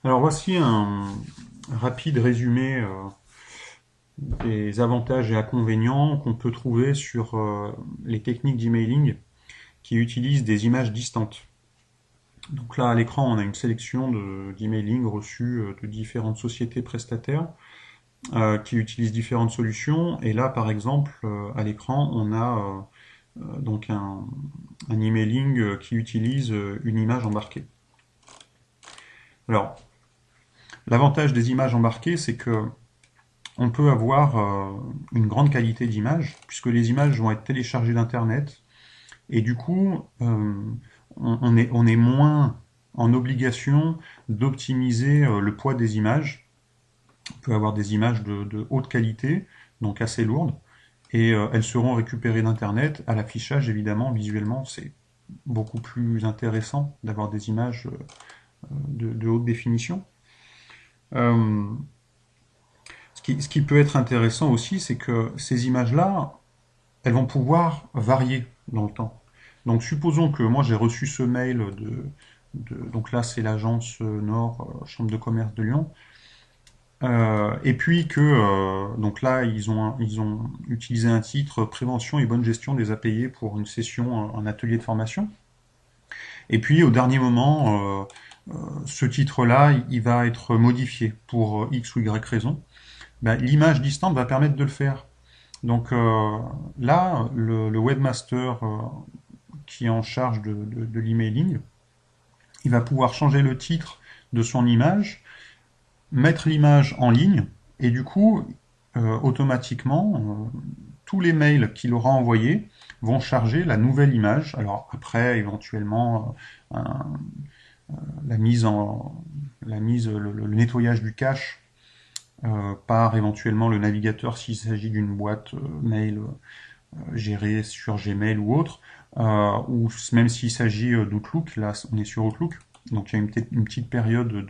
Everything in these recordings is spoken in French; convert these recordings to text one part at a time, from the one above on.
Alors voici un rapide résumé des avantages et inconvénients qu'on peut trouver sur les techniques d'emailing qui utilisent des images distantes. Donc là à l'écran on a une sélection d'emailing reçus de différentes sociétés prestataires qui utilisent différentes solutions et là par exemple à l'écran on a donc un emailing qui utilise une image embarquée. Alors l'avantage des images embarquées c'est que on peut avoir une grande qualité d'image, puisque les images vont être téléchargées d'Internet, et du coup, on est moins en obligation d'optimiser le poids des images. On peut avoir des images de haute qualité, donc assez lourdes, et elles seront récupérées d'Internet. À l'affichage, évidemment, visuellement, c'est beaucoup plus intéressant d'avoir des images de haute définition. Euh, ce qui peut être intéressant aussi, c'est que ces images-là, elles vont pouvoir varier dans le temps. Donc supposons que moi j'ai reçu ce mail donc là c'est l'agence Nord Chambre de commerce de Lyon, et puis que donc là ils ont utilisé un titre prévention et bonne gestion des API pour une session, un atelier de formation. Et puis au dernier moment, ce titre-là il va être modifié pour X ou Y raison. Ben, l'image distante va permettre de le faire. Donc là, le webmaster qui est en charge de l'emailing, il va pouvoir changer le titre de son image, mettre l'image en ligne, et du coup, automatiquement, tous les mails qu'il aura envoyés vont charger la nouvelle image. Alors après, éventuellement, la mise le nettoyage du cache par éventuellement le navigateur s'il s'agit d'une boîte mail gérée sur Gmail ou autre, ou même s'il s'agit d'Outlook, là on est sur Outlook, donc il y a une petite période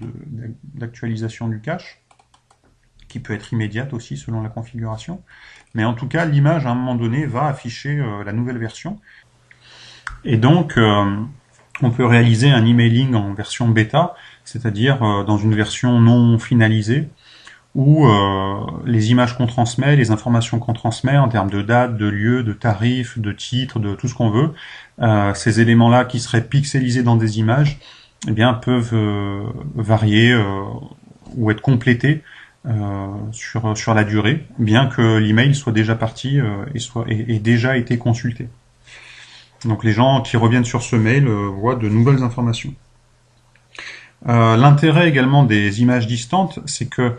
d'actualisation du cache, qui peut être immédiate aussi selon la configuration. Mais en tout cas, l'image à un moment donné va afficher la nouvelle version. Et donc, on peut réaliser un emailing en version bêta, c'est-à-dire dans une version non finalisée, où les images qu'on transmet, les informations qu'on transmet en termes de date, de lieu, de tarif, de titre, de tout ce qu'on veut, ces éléments-là qui seraient pixelisés dans des images, eh bien peuvent varier ou être complétés sur la durée, bien que l'email soit déjà parti et déjà été consulté. Donc les gens qui reviennent sur ce mail voient de nouvelles informations. L'intérêt également des images distantes, c'est que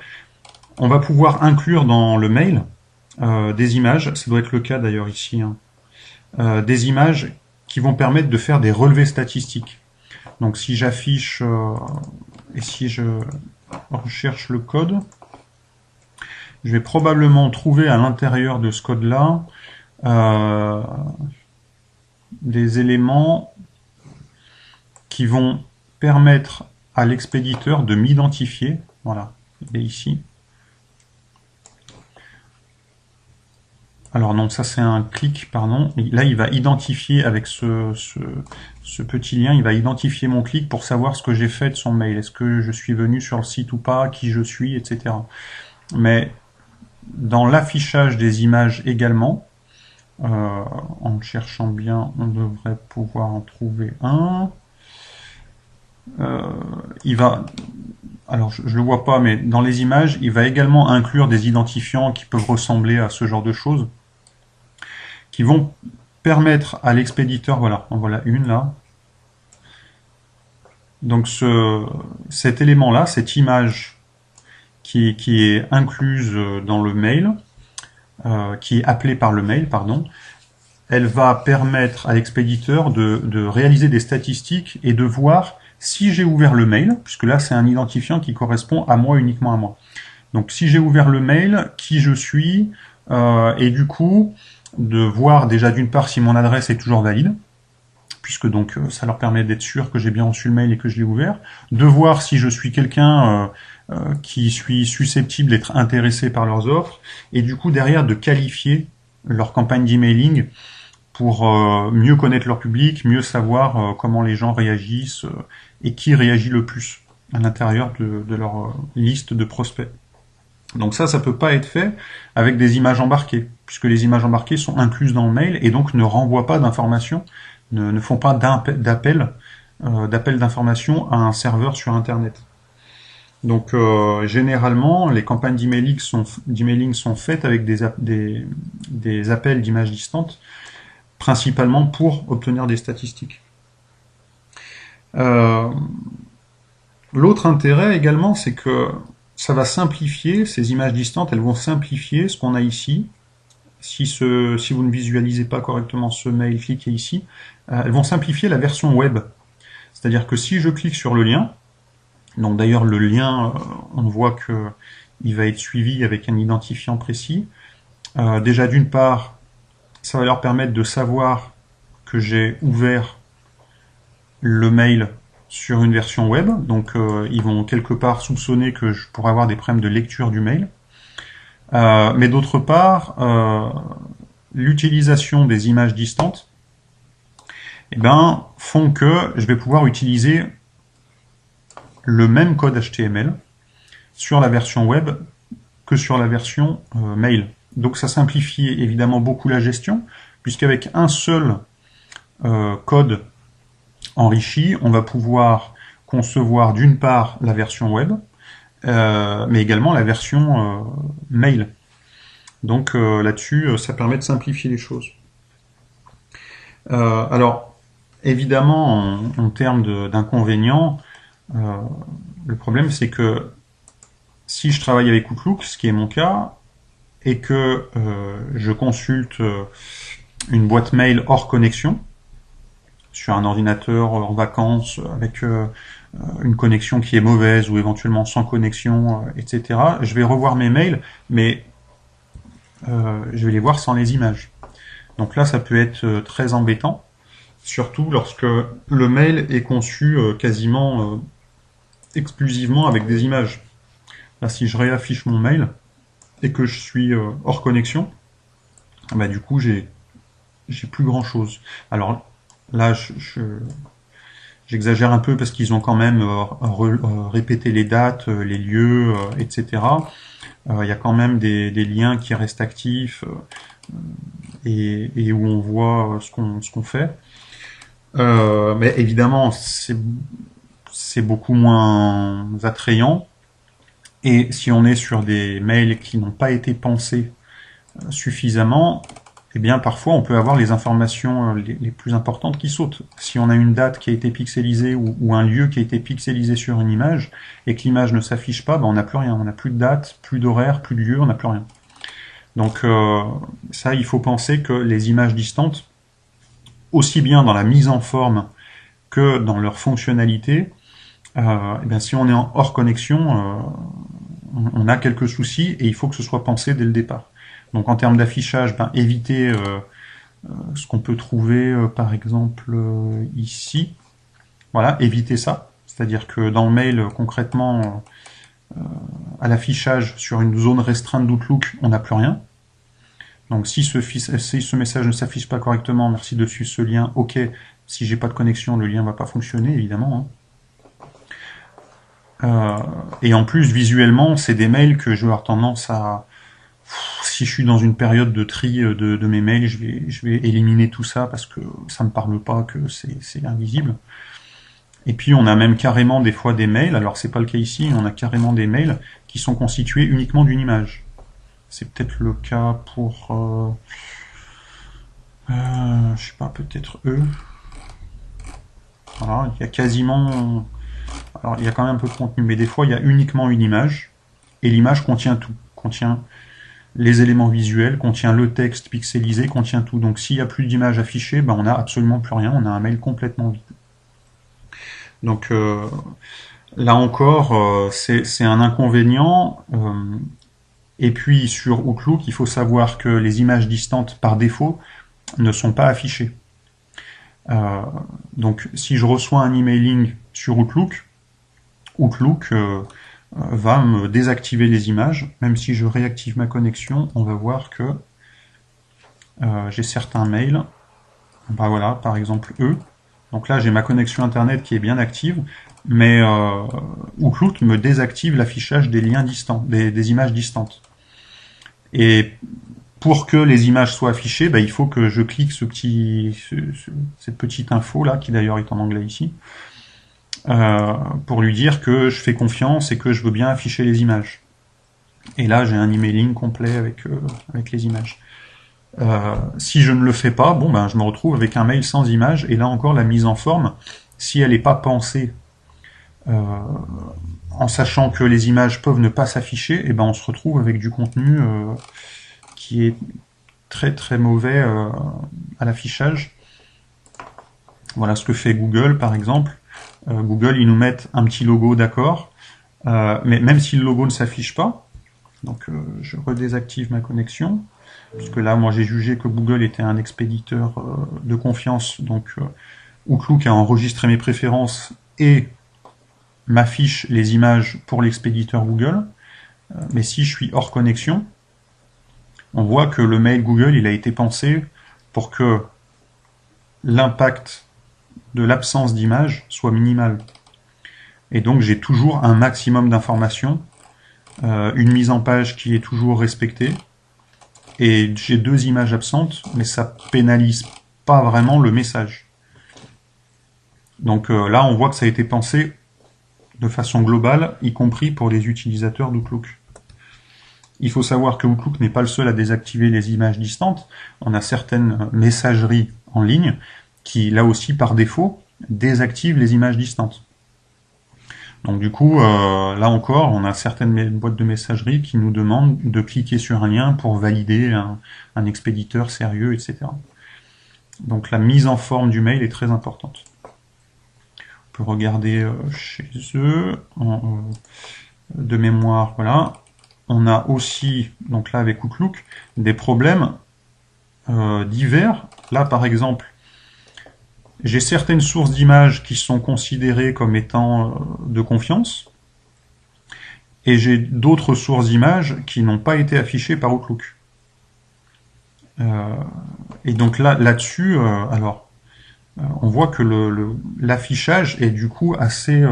on va pouvoir inclure dans le mail des images, ça doit être le cas d'ailleurs ici, hein, des images qui vont permettre de faire des relevés statistiques. Donc si j'affiche et si je recherche le code, je vais probablement trouver à l'intérieur de ce code-là des éléments qui vont permettre à l'expéditeur de m'identifier. Voilà, il est ici. Alors non, ça c'est un clic, pardon. Là, il va identifier avec ce petit lien, il va identifier mon clic pour savoir ce que j'ai fait de son mail. Est-ce que je suis venu sur le site ou pas, qui je suis, etc. Mais dans l'affichage des images également, en cherchant bien, on devrait pouvoir en trouver un. Il va, alors je le vois pas, mais dans les images, il va également inclure des identifiants qui peuvent ressembler à ce genre de choses, qui vont permettre à l'expéditeur, voilà, en voilà une là. Donc cet élément-là, cette image qui est incluse dans le mail, qui est appelée par le mail, pardon, elle va permettre à l'expéditeur de réaliser des statistiques et de voir si j'ai ouvert le mail, puisque là c'est un identifiant qui correspond à moi, uniquement à moi. Donc si j'ai ouvert le mail, qui je suis, et du coup de voir déjà d'une part si mon adresse est toujours valide, puisque donc ça leur permet d'être sûr que j'ai bien reçu le mail et que je l'ai ouvert, de voir si je suis quelqu'un qui suis susceptible d'être intéressé par leurs offres, et du coup derrière de qualifier leur campagne d'emailing pour mieux connaître leur public, mieux savoir comment les gens réagissent et qui réagit le plus à l'intérieur de leur liste de prospects. Donc ça peut pas être fait avec des images embarquées, puisque les images embarquées sont incluses dans le mail et donc ne renvoient pas d'informations, ne font pas d'appel d'informations à un serveur sur Internet. Donc généralement, les campagnes d'emailing sont faites avec des appels d'images distantes, principalement pour obtenir des statistiques. L'autre intérêt également, c'est que ça va simplifier, ces images distantes, elles vont simplifier ce qu'on a ici. Si vous ne visualisez pas correctement ce mail, cliquez ici. Elles vont simplifier la version web. C'est-à-dire que si je clique sur le lien, donc d'ailleurs le lien, on voit qu'il va être suivi avec un identifiant précis. Déjà d'une part, ça va leur permettre de savoir que j'ai ouvert le mail sur une version web, donc ils vont quelque part soupçonner que je pourrais avoir des problèmes de lecture du mail. Mais d'autre part, l'utilisation des images distantes font que je vais pouvoir utiliser le même code HTML sur la version web que sur la version mail. Donc ça simplifie évidemment beaucoup la gestion, puisqu'avec un seul code enrichi, on va pouvoir concevoir d'une part la version web, mais également la version mail. Donc là-dessus, ça permet de simplifier les choses. Alors, évidemment, en termes d'inconvénients, le problème c'est que si je travaille avec Outlook, ce qui est mon cas, et que je consulte une boîte mail hors connexion, sur un ordinateur en vacances, avec une connexion qui est mauvaise, ou éventuellement sans connexion, etc., je vais revoir mes mails, mais je vais les voir sans les images. Donc là, ça peut être très embêtant, surtout lorsque le mail est conçu quasiment exclusivement avec des images. Là, si je réaffiche mon mail et que je suis hors connexion, du coup, j'ai plus grand chose. Alors là, j'exagère un peu parce qu'ils ont quand même répété les dates, les lieux, etc. Il y a quand même des liens qui restent actifs et où on voit ce qu'on fait. Mais évidemment, c'est beaucoup moins attrayant. Et si on est sur des mails qui n'ont pas été pensés suffisamment, eh bien parfois on peut avoir les informations les plus importantes qui sautent. Si on a une date qui a été pixelisée ou un lieu qui a été pixelisé sur une image et que l'image ne s'affiche pas, on n'a plus rien. On n'a plus de date, plus d'horaire, plus de lieu, on n'a plus rien. Donc ça, il faut penser que les images distantes, aussi bien dans la mise en forme que dans leur fonctionnalité, si on est hors connexion, on a quelques soucis et il faut que ce soit pensé dès le départ. Donc en termes d'affichage, éviter ce qu'on peut trouver par exemple ici. Voilà, éviter ça. C'est-à-dire que dans le mail, concrètement, à l'affichage sur une zone restreinte d'Outlook, on n'a plus rien. Donc si ce message ne s'affiche pas correctement, merci de suivre ce lien, ok. Si j'ai pas de connexion, le lien va pas fonctionner, évidemment. Et en plus, visuellement, c'est des mails que je vais avoir tendance à... Si je suis dans une période de tri de mes mails, je vais éliminer tout ça parce que ça me parle pas, que c'est invisible. Et puis on a même carrément des fois des mails, alors c'est pas le cas ici, on a carrément des mails qui sont constitués uniquement d'une image. C'est peut-être le cas pour... je sais pas, peut-être eux. Voilà, il y a quasiment... Alors il y a quand même un peu de contenu, mais des fois il y a uniquement une image, et l'image contient tout. Contient les éléments visuels, contient le texte pixelisé, contient tout. Donc s'il n'y a plus d'image affichée, on n'a absolument plus rien, on a un mail complètement vide. Donc là encore, c'est un inconvénient. Et puis sur Outlook, il faut savoir que les images distantes par défaut ne sont pas affichées. Donc si je reçois un emailing sur Outlook, va me désactiver les images. Même si je réactive ma connexion, on va voir que j'ai certains mails. Voilà, par exemple eux. Donc là, j'ai ma connexion Internet qui est bien active, mais Outlook me désactive l'affichage des liens distants, des images distantes. Et pour que les images soient affichées, il faut que je clique cette petite info là, qui d'ailleurs est en anglais ici, pour lui dire que je fais confiance et que je veux bien afficher les images. Et là, j'ai un emailing complet avec les images. Si je ne le fais pas, je me retrouve avec un mail sans images, et là encore, la mise en forme, si elle n'est pas pensée en sachant que les images peuvent ne pas s'afficher, et on se retrouve avec du contenu qui est très très mauvais à l'affichage. Voilà ce que fait Google par exemple. Google, ils nous mettent un petit logo, d'accord, mais même si le logo ne s'affiche pas, donc je redésactive ma connexion, puisque là moi j'ai jugé que Google était un expéditeur de confiance, donc Outlook a enregistré mes préférences et m'affiche les images pour l'expéditeur Google. Mais si je suis hors connexion, on voit que le mail Google, il a été pensé pour que l'impact de l'absence d'image soit minimal. Et donc j'ai toujours un maximum d'informations, une mise en page qui est toujours respectée, et j'ai 2 images absentes, mais ça pénalise pas vraiment le message. Donc là, on voit que ça a été pensé de façon globale, y compris pour les utilisateurs d'Outlook. Il faut savoir que Outlook n'est pas le seul à désactiver les images distantes. On a certaines messageries en ligne qui, là aussi, par défaut, désactivent les images distantes. Donc du coup, là encore, on a certaines boîtes de messagerie qui nous demandent de cliquer sur un lien pour valider un expéditeur sérieux, etc. Donc la mise en forme du mail est très importante. On peut regarder chez eux, de mémoire, voilà. On a aussi, donc là avec Outlook, des problèmes divers. Là par exemple, j'ai certaines sources d'images qui sont considérées comme étant de confiance, et j'ai d'autres sources d'images qui n'ont pas été affichées par Outlook. Et donc là-dessus, on voit que l'affichage est du coup assez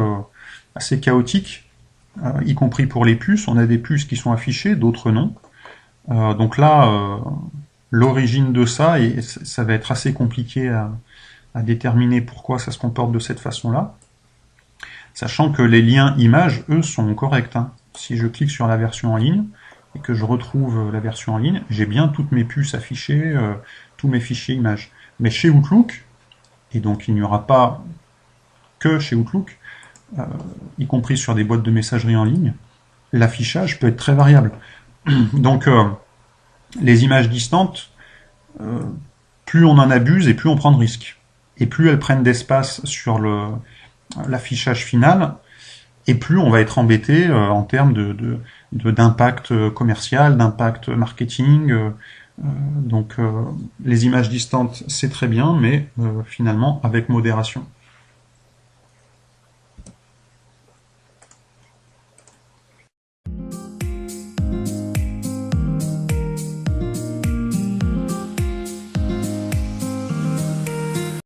chaotique, y compris pour les puces. On a des puces qui sont affichées, d'autres non. Donc là, l'origine de ça, et ça va être assez compliqué à déterminer pourquoi ça se comporte de cette façon-là, sachant que les liens images, eux, sont corrects. Si je clique sur la version en ligne, et que je retrouve la version en ligne, j'ai bien toutes mes puces affichées, tous mes fichiers images. Mais chez Outlook, et donc il n'y aura pas que chez Outlook, y compris sur des boîtes de messagerie en ligne, l'affichage peut être très variable. Donc les images distantes, plus on en abuse et plus on prend de risques. Et plus elles prennent d'espace sur l'affichage final, et plus on va être embêté en termes d'impact commercial, d'impact marketing. Donc les images distantes, c'est très bien, mais finalement avec modération.